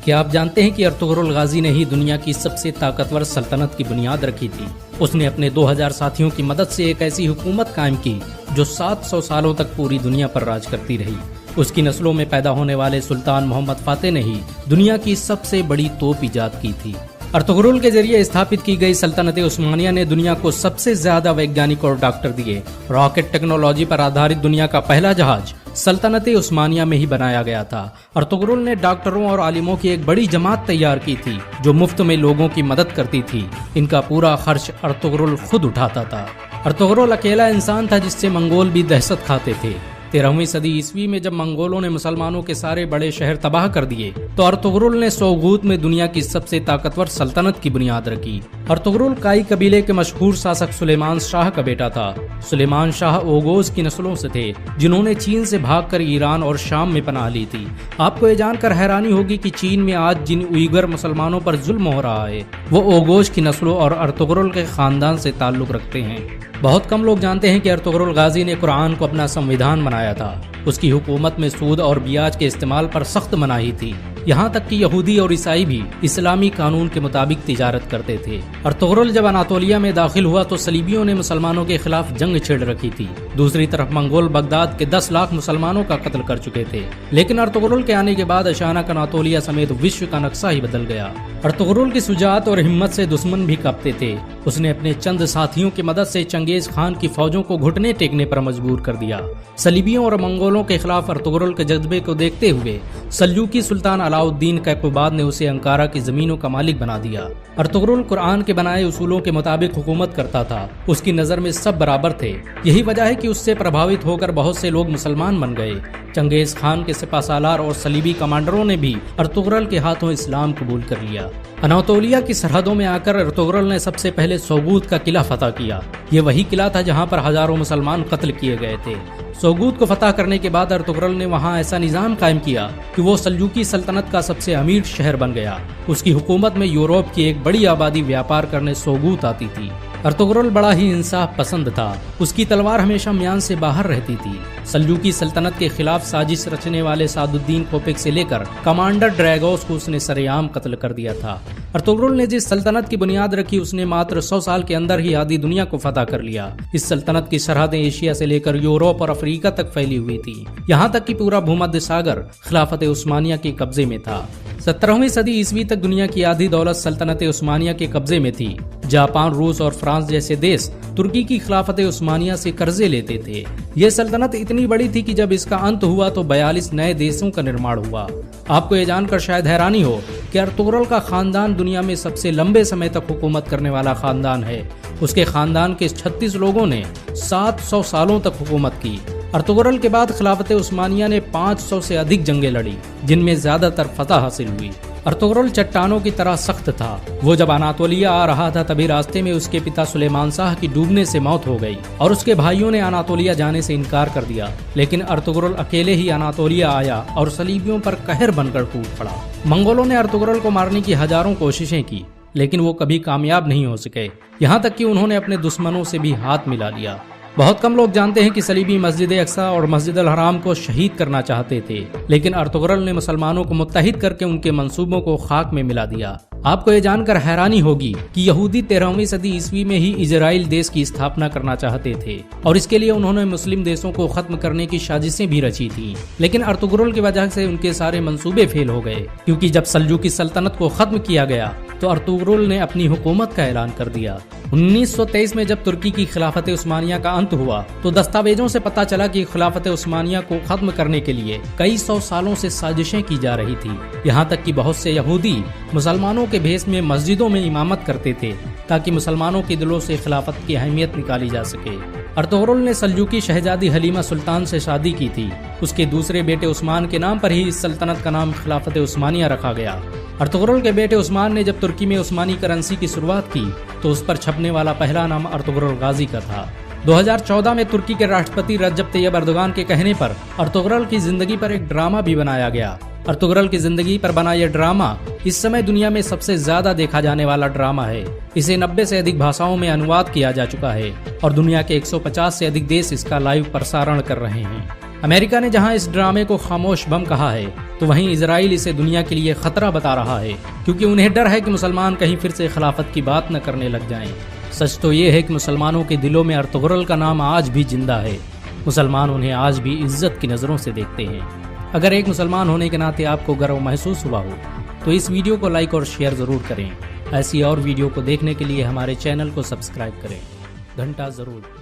क्या आप जानते हैं कि अर्तुगरुल गाजी ने ही दुनिया की सबसे ताकतवर सल्तनत की बुनियाद रखी थी। उसने अपने 2000 साथियों की मदद से एक ऐसी हुकूमत कायम की जो 700 सालों तक पूरी दुनिया पर राज करती रही। उसकी नस्लों में पैदा होने वाले सुल्तान मोहम्मद फातेह ने ही दुनिया की सबसे बड़ी तोप ईजाद की थी। अर्तुगरुल के जरिए स्थापित की गई सल्तनत उस्मानिया ने दुनिया को सबसे ज्यादा वैज्ञानिक और डॉक्टर दिए। रॉकेट टेक्नोलॉजी पर आधारित दुनिया का पहला जहाज सल्तनत उस्मानिया में ही बनाया गया था। अर्तुगरुल ने डॉक्टरों और आलिमों की एक बड़ी जमात तैयार की थी जो मुफ्त में लोगों की मदद करती थी। इनका पूरा खर्च अर्तुगरुल खुद उठाता था। अर्तुगरुल अकेला इंसान था जिससे मंगोल भी दहशत खाते थे। 13वीं सदी ईस्वी में जब मंगोलों ने मुसलमानों के सारे बड़े शहर तबाह कर दिए तो अर्तुगरुल ने सोगूत में दुनिया की सबसे ताकतवर सल्तनत की बुनियाद रखी। अर्तुगरुल काई कबीले के मशहूर शासक सुलेमान शाह का बेटा था। सुलेमान शाह ओगोज की नस्लों से थे जिन्होंने चीन से भागकर ईरान और शाम में पनाह ली थी। आपको ये जानकर हैरानी होगी कि चीन में आज जिन उइगर मुसलमानों पर जुल्म हो रहा है वो ओगोज की नस्लों और अर्तुगरुल के खानदान से ताल्लुक रखते हैं। बहुत कम लोग जानते हैं कि अर्तुगरुल गाजी ने कुरान को अपना संविधान बनाया था। उसकी हुकूमत में सूद और ब्याज के इस्तेमाल पर सख्त मनाही थी। यहाँ तक कि यहूदी और ईसाई भी इस्लामी कानून के मुताबिक तिजारत करते थे। अर्तुगरुल जब अनातोलिया में दाखिल हुआ तो सलीबियों ने मुसलमानों के खिलाफ जंग छेड़ रखी थी। दूसरी तरफ मंगोल बगदाद के 10 लाख मुसलमानों का कत्ल कर चुके थे। लेकिन अर्तुगरुल के आने के बाद अचानक अनातोलिया समेत विश्व का नक्शा ही बदल गया। अर्तुगरुल की शुजाअत और हिम्मत से दुश्मन भी कांपते थे। उसने अपने चंद साथियों की मदद से चंगेज खान की फौजों को घुटने टेकने पर मजबूर कर दिया। सलीबियों और मंगोलों के खिलाफ अर्तुगरुल के जज्बे को देखते हुए सल्जूकी सुल्तान अलाउद्दीन कैकबाद ने उसे अंकारा की जमीनों का मालिक बना दिया। अर्तुगरुल कुरान के बनाए उसूलों के मुताबिक हुकूमत करता था। उसकी नजर में सब बराबर थे। यही वजह है कि उससे प्रभावित होकर बहुत से लोग मुसलमान बन गए। चंगेज खान के सिपाहसालार और सलीबी कमांडरों ने भी अर्तुगरुल के हाथों इस्लाम कबूल कर लिया। अनातोलिया की सरहदों में आकर अर्तुगरुल ने सबसे पहले सोगूत का किला फतह किया। ये वही किला था जहां पर हजारों मुसलमान कत्ल किए गए थे। सोगूत को फतह करने के बाद अर्तुगरुल ने वहां ऐसा निजाम कायम किया कि वो सल्जूकी सल्तनत का सबसे अमीर शहर बन गया। उसकी हुकूमत में यूरोप की एक बड़ी आबादी व्यापार करने सोगूत आती थी। अर्तुगरुल बड़ा ही इंसाफ पसंद था। उसकी तलवार हमेशा म्यान से बाहर रहती थी। सल्जूकी सल्तनत के खिलाफ साजिश रचने वाले सादुद्दीन कोपेक से लेकर कमांडर ड्रैगोस को उसने सरेआम कत्ल कर दिया था। अर्तुगरुल ने जिस सल्तनत की बुनियाद रखी उसने मात्र 100 साल के अंदर ही आधी दुनिया को फतह कर लिया। इस सल्तनत की सरहदें एशिया से लेकर यूरोप और अफ्रीका तक फैली हुई थी। यहाँ तक कि पूरा भूमध्य सागर खिलाफत उस्मानिया के कब्जे में था। 17वीं सदी ईस्वी तक दुनिया की आधी दौलत सल्तनत उस्मानिया के कब्जे में थी। जापान, रूस और फ्रांस जैसे देश तुर्की की खिलाफत उस्मानिया से कर्जे लेते थे। यह सल्तनत इतनी बड़ी थी कि जब इसका अंत हुआ तो 42 नए देशों का निर्माण हुआ। आपको ये जानकर शायद हैरानी हो कि अर्तुगरुल का खानदान दुनिया में सबसे लंबे समय तक हुकूमत करने वाला खानदान है। उसके खानदान के 36 लोगों ने 700 सालों तक हुकूमत की। अर्तुगरुल के बाद खिलाफत उस्मानिया ने 500 से अधिक जंगें लड़ी जिनमें ज्यादातर फतह हासिल हुई। अर्तुगरुल चट्टानों की तरह सख्त था। वो जब अनातोलिया आ रहा था तभी रास्ते में उसके पिता सुलेमान शाह की डूबने से मौत हो गई और उसके भाइयों ने अनातोलिया जाने से इनकार कर दिया। लेकिन अर्तुगरुल अकेले ही अनातोलिया आया और सलीबियों पर कहर बनकर टूट पड़ा। मंगोलों ने अर्तुगरुल को मारने की हजारों कोशिशें की लेकिन वो कभी कामयाब नहीं हो सके। यहाँ तक कि उन्होंने अपने दुश्मनों से भी हाथ मिला लिया। बहुत कम लोग जानते हैं कि सलीबी मस्जिद अक्सा और मस्जिद अल हराम को शहीद करना चाहते थे लेकिन अर्तुगरुल ने मुसलमानों को मुत्तहिद करके उनके मंसूबों को खाक में मिला दिया। आपको ये जानकर हैरानी होगी कि यहूदी 13वीं सदी ईस्वी में ही इजराइल देश की स्थापना करना चाहते थे और इसके लिए उन्होंने मुस्लिम देशों को खत्म करने की साजिशें भी रची थी। लेकिन अर्तुगरुल की वजह से उनके सारे मंसूबे फेल हो गए क्योंकि जब सल्जूकी सल्तनत को खत्म किया गया तो अर्तुगरुल ने अपनी हुकूमत का ऐलान कर दिया। 1923 में जब तुर्की की खिलाफत उस्मानिया का अंत हुआ तो दस्तावेजों से पता चला कि खिलाफत उस्मानिया को खत्म करने के लिए कई 100 सालों से साजिशें की जा रही थी। यहाँ तक कि बहुत से यहूदी मुसलमानों के भेष में मस्जिदों में इमामत करते थे ताकि मुसलमानों के दिलों से खिलाफत की अहमियत निकाली जा सके। अर्तुगरुल ने सल्जूकी शहजादी हलीमा सुल्तान से शादी की थी। उसके दूसरे बेटे उस्मान के नाम पर ही इस सल्तनत का नाम खिलाफत उस्मानिया रखा गया। अर्तुगरुल के बेटे उस्मान ने जब तुर्की में उस्मानी करेंसी की शुरुआत की तो उस पर छपने वाला पहला नाम अर्तुगरुल गाजी का था। 2014 में तुर्की के राष्ट्रपति रजब तैयब अर्दोगान के कहने पर अर्तुगरुल की जिंदगी पर एक ड्रामा भी बनाया गया। अर्तुगरुल की जिंदगी पर बना यह ड्रामा इस समय दुनिया में सबसे ज्यादा देखा जाने वाला ड्रामा है। इसे 90 से अधिक भाषाओं में अनुवाद किया जा चुका है और दुनिया के 150 से अधिक देश इसका लाइव प्रसारण कर रहे हैं। अमेरिका ने जहां इस ड्रामे को खामोश बम कहा है, तो वहीं इजराइल इसे दुनिया के लिए खतरा बता रहा है, क्योंकि उन्हें डर है कि मुसलमान कहीं फिर से खिलाफत की बात न करने लग जाएं। सच तो ये है कि मुसलमानों के दिलों में अर्तुगरुल का नाम आज भी जिंदा है। मुसलमान उन्हें आज भी इज्जत की नज़रों से देखते हैं। अगर एक मुसलमान होने के नाते आपको गर्व महसूस हुआ हो तो इस वीडियो को लाइक और शेयर ज़रूर करें। ऐसी और वीडियो को देखने के लिए हमारे चैनल को सब्सक्राइब करें, घंटा ज़रूर